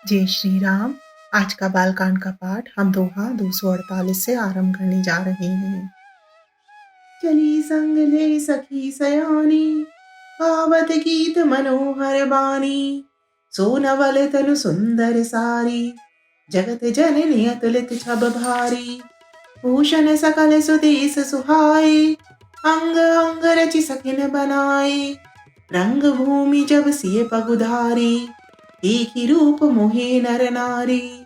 जय श्री राम। आज का बालकांड का पाठ हम दोहा 248 से आरंभ करने जा रहे हैं। चली संग ले सखी सयानी, गावत गीत मनोहर बानी। सोनवल तनु सुंदर सारी, जगत जननी अतुलित छब भारी। भूषण सकल सुदेश सुहाए, अंग अंग रचि सखिन बनाए। रंग भूमि जब सिय पगुधारी, देखी रूप मोहे नर नारी।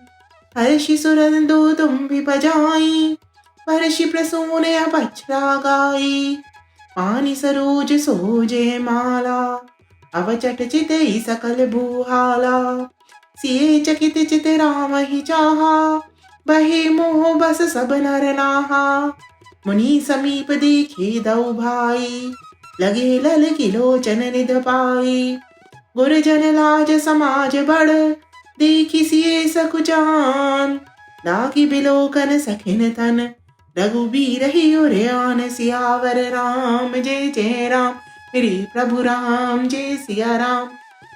हर्षि सुरंदो तुम भी बजाई, परषि प्रसून अपच्छ्रा गाई। पानी सरोज सोजे माला, अवचट चितई सकल भूहाला। सिए चकित चित राम ही चाहा, बहे मोह बस सब नर नाहा। मुनि समीप देखे दऊ भाई, लगे लल की लोचन निध पाई। गुरजन लाज समाज बड़, देखी सिए सकुचान। लागी बिलोकन सखिन तन, रघुबीर ही उरयान। सियावर राम जय जय राम, मेरे प्रभु राम जय सिया राम।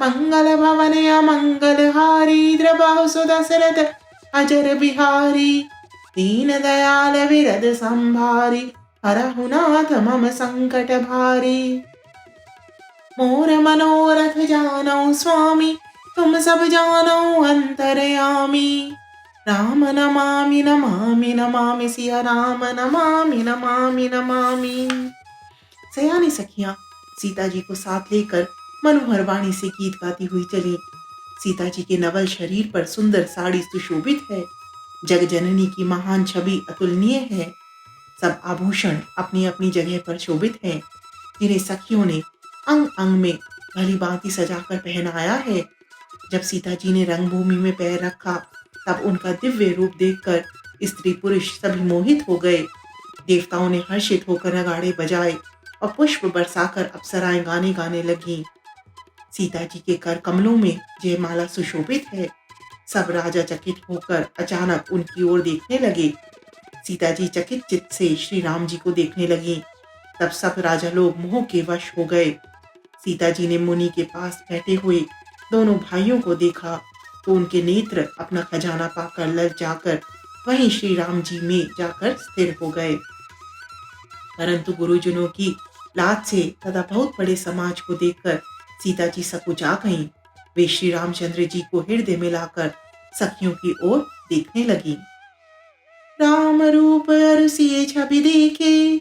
मंगल भवन अमंगल हारी, द्रबाहु सुदशरथ अजर बिहारी। दीन दयाल विरद संभारी, हरहु नाथ मम संकट भारी। मोर मनोरथ जानौ स्वामी, तुम सब जानौ अंतरयामी। राम नमामि नमामि नमामि, सिया राम नमामि नमामि नमामि। सयानी सखियां सीता जी को साथ लेकर मनोहर वाणी से गीत गाती हुई चली। सीता जी के नवल शरीर पर सुंदर साड़ी सुशोभित है। जग जननी की महान छवि अतुलनीय है। सब आभूषण अपनी अपनी जगह पर शोभित हैं, जिन्हें सखियों ने अंग अंग में भली भांति सजाकर पहनाया है। जब सीता जी ने रंगभूमि में पैर रखा, तब उनका दिव्य रूप देखकर स्त्री पुरुष सभी मोहित हो गए। देवताओं ने हर्षित होकर नगाड़े बजाए और पुष्प बरसाकर अप्सराएं गाने गाने लगी। सीता जी के कर कमलों में जयमाला सुशोभित है। सब राजा चकित होकर अचानक उनकी ओर देखने लगे। सीता जी चकित चित्त से श्री राम जी को देखने लगी। तब सब राजा लोग मोह के वश हो गए। सीता जी ने मुनि के पास बैठे हुए दोनों भाइयों को देखा तो उनके नेत्र अपना खजाना पाकर ललचाकर वहीं श्री राम जी में जाकर स्थिर हो गए। परंतु गुरुजनों की लाज से तथा बहुत बड़े समाज को देखकर सीता जी सकुचा गईं। वे श्री रामचंद्र जी को हृदय में लाकर सखियों की ओर देखने लगी। राम रूप अरुसिए छवि देखे,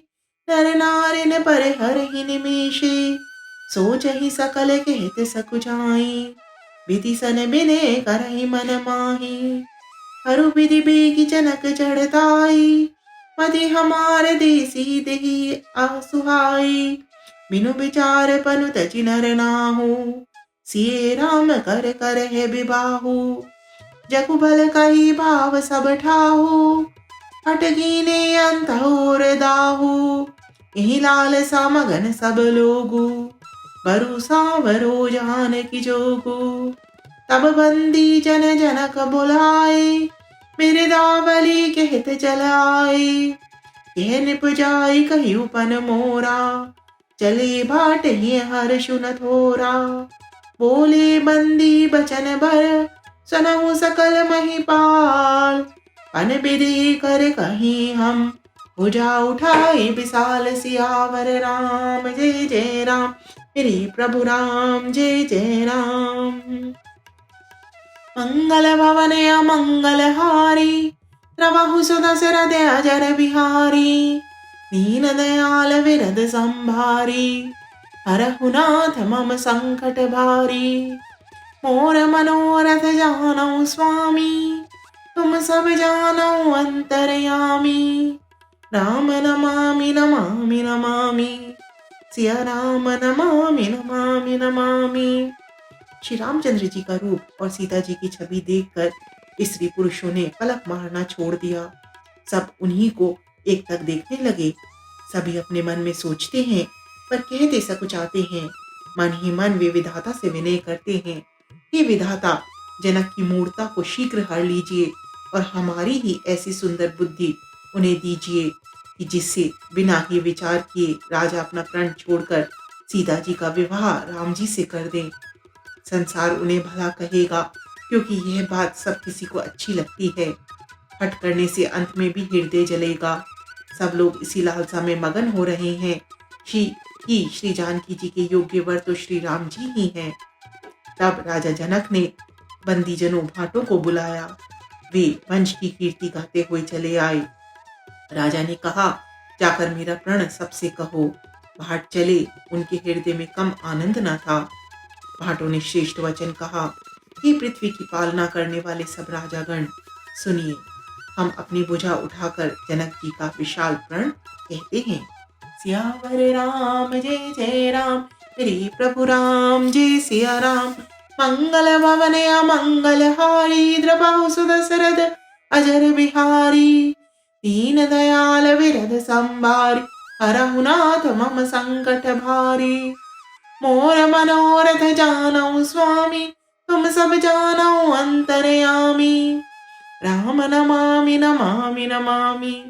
नर नारिन पर हरहि निमेषे। सोचहि सकल कहत सकुचाई, विधि सन बिने करहि मन माही। हरु विधि बेगी जनक चढ़ताई, मति हमार देसी देहि आसुहाई। बिनु विचार पनु तजि नर नाहु, सिए राम कर कर है विबाहु। जगु भल कही भाव सब ठाहु, हटगी ने अंत और दाहु। यही लाल सा मगन सब लोगु, भरोसा भरो जान की जोगु। तब बंदी जन जनक बुलाए, मेरे दावली कहत चलाए। कह निपजाई कही उपन मोरा, चले बाट ही हर्षु न थोरा। बोले बंदी बचन भर, सुनहु सकल महिपाल। पन विधि कर कहीं हम, भुजा उठाए विशाल। सियावर राम जय जय राम, मेरे प्रभु राम जय जय राम। मंगल भवन अमंगल हारी, प्रभु सुदशरथ अजर बिहारी। दीन दयाल विरद संभारी, हरहु नाथ मम संकट भारी। मोर मनोरथ जानौ स्वामी, तुम सब जानौ अंतरयामी। राम नमामि नमामि नमामि, सिया राम नमामि नमामि नमामि। श्री रामचंद्र जी का रूप और सीता जी की छवि देखकर स्त्री पुरुषों ने पलक मारना छोड़ दिया। सब उन्हीं को एक तक देखने लगे। सभी अपने मन में सोचते हैं पर कहते सकुचाते हैं। मन ही मन वे विधाता से विनय करते हैं, हे विधाता, जनक की मूर्ता को शीघ्र हर लीजिए और हमारी ही ऐसी सुंदर बुद्धि उन्हें दीजिए कि जिससे बिना ही विचार किए राजा अपना प्रण छोड़कर सीता जी का विवाह राम जी से कर दें। संसार उन्हें भला कहेगा क्योंकि यह बात सब किसी को अच्छी लगती है। हट करने से अंत में भी हृदय जलेगा। सब लोग इसी लालसा में मगन हो रहे हैं श्री जानकी जी के योग्य वर तो श्री राम जी ही हैं। तब राजा जनक ने बंदीजनों भाटों को बुलाया। वे वंश की कीर्ति गाते हुए चले आए। राजा ने कहा, जाकर मेरा प्रण सबसे कहो। भाट चले, उनके हृदय में कम आनंद न था। भाटों ने श्रेष्ठ वचन कहा, हे पृथ्वी की पालना करने वाले सब राजागण, सुनिए, हम अपनी भुजा उठाकर जनक जी का विशाल प्रण कहते हैं। सियावर राम जय जय राम, श्री प्रभु राम जय सिया राम। मंगल भवन अमंगल हारी, द्रबाहु सुदशरथ अजर बिहारी। दीन दयाल विरध संभारी, हरहु नाथ मम संकट भारी। मोर मनोरथ जानऊ स्वामी, तुम सब जानऊ अंतरयामी। राम नमामि नमामि नमामि।